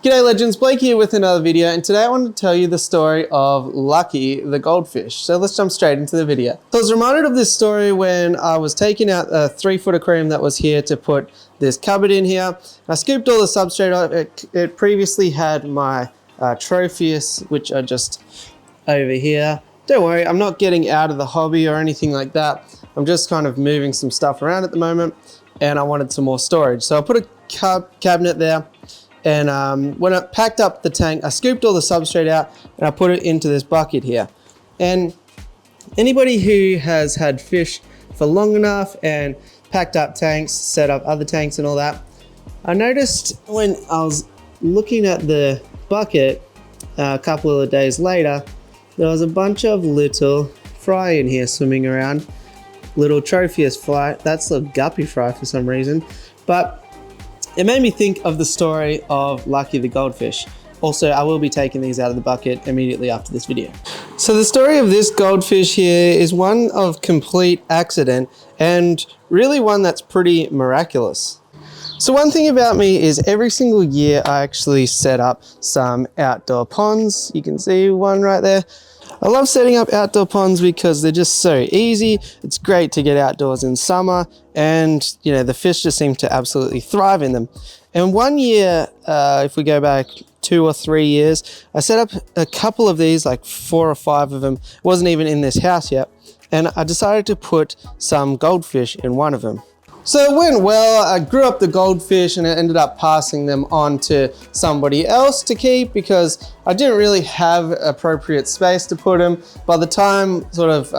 G'day legends, Blake here with another video, and today I want to tell you the story of Lucky the goldfish. So let's jump straight into the video. So I was reminded of this story when I was taking out a 3-foot aquarium that was here to put this cupboard in here. I scooped all the substrate off. It previously had my Tropheus, which are just over here. Don't worry, I'm not getting out of the hobby or anything like that. I'm just kind of moving some stuff around at the moment, and I wanted some more storage. So I put a cabinet there. And when I packed up the tank, I scooped all the substrate out and I put it into this bucket here. And anybody who has had fish for long enough and packed up tanks, set up other tanks and all that, I noticed when I was looking at the bucket a couple of days later, there was a bunch of little fry in here swimming around. Little Tropheus fry. That's a guppy fry for some reason. But it made me think of the story of Lucky the goldfish. Also, I will be taking these out of the bucket immediately after this video. So the story of this goldfish here is one of complete accident and really one that's pretty miraculous. So one thing about me is every single year I actually set up some outdoor ponds. You can see one right there. I love setting up outdoor ponds because they're just so easy. It's great to get outdoors in summer, and you know, the fish just seem to absolutely thrive in them. And one year, if we go back 2 or 3 years, I set up a couple of these, like 4 or 5 of them. It wasn't even in this house yet. And I decided to put some goldfish in one of them. So it went well. I grew up the goldfish and I ended up passing them on to somebody else to keep because I didn't really have appropriate space to put them. By the time sort of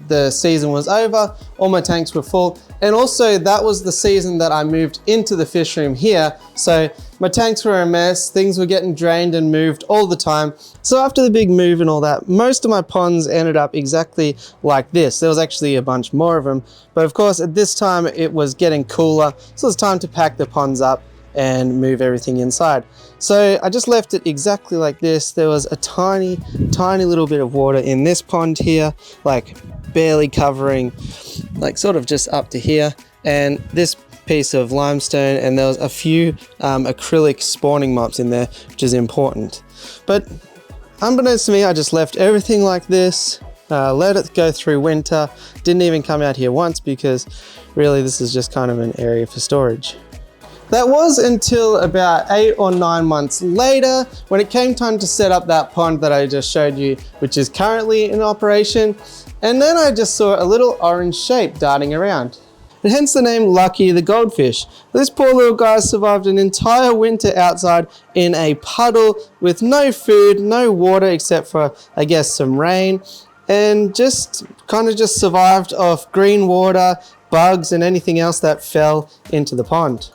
the season was over, all my tanks were full. And also that was the season that I moved into the fish room here. So my tanks were a mess. Things were getting drained and moved all the time. So after the big move and all that, most of my ponds ended up exactly like this. There was actually a bunch more of them. But of course, at this time it was getting cooler. So it's time to pack the ponds up and move everything inside. So I just left it exactly like this. There was a tiny little bit of water in this pond here, like barely covering, like sort of just up to here. And this piece of limestone, and there was a few acrylic spawning mops in there, which is important. But unbeknownst to me, I just left everything like this, let it go through winter, didn't even come out here once because really this is just kind of an area for storage. That was until about 8 or 9 months later when it came time to set up that pond that I just showed you, which is currently in operation. And then I just saw a little orange shape darting around. And hence the name Lucky the goldfish. This poor little guy survived an entire winter outside in a puddle with no food, no water except for, I guess, some rain, and just kind of just survived off green water, bugs, and anything else that fell into the pond.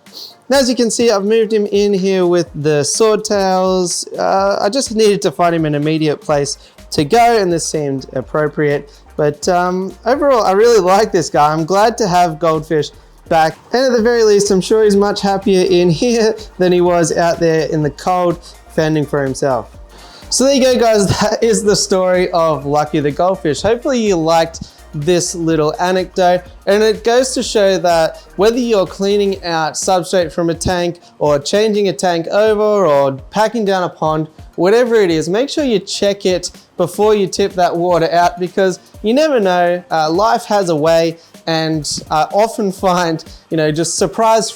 Now, as you can see, I've moved him in here with the swordtails. I just needed to find him an immediate place to go, and this seemed appropriate. But overall, I really like this guy. I'm glad to have Goldfish back. And at the very least, I'm sure he's much happier in here than he was out there in the cold, fending for himself. So there you go, guys. That is the story of Lucky the goldfish. Hopefully you liked this little anecdote, and it goes to show that whether you're cleaning out substrate from a tank or changing a tank over or packing down a pond, whatever it is, make sure you check it before you tip that water out, because you never know, life has a way. And I often find, you know, just surprise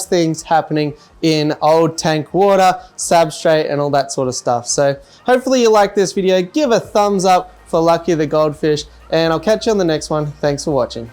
things happening in old tank water, substrate, and all that sort of stuff. So hopefully you like this video. Give a thumbs up for Lucky the goldfish, and I'll catch you on the next one. Thanks for watching.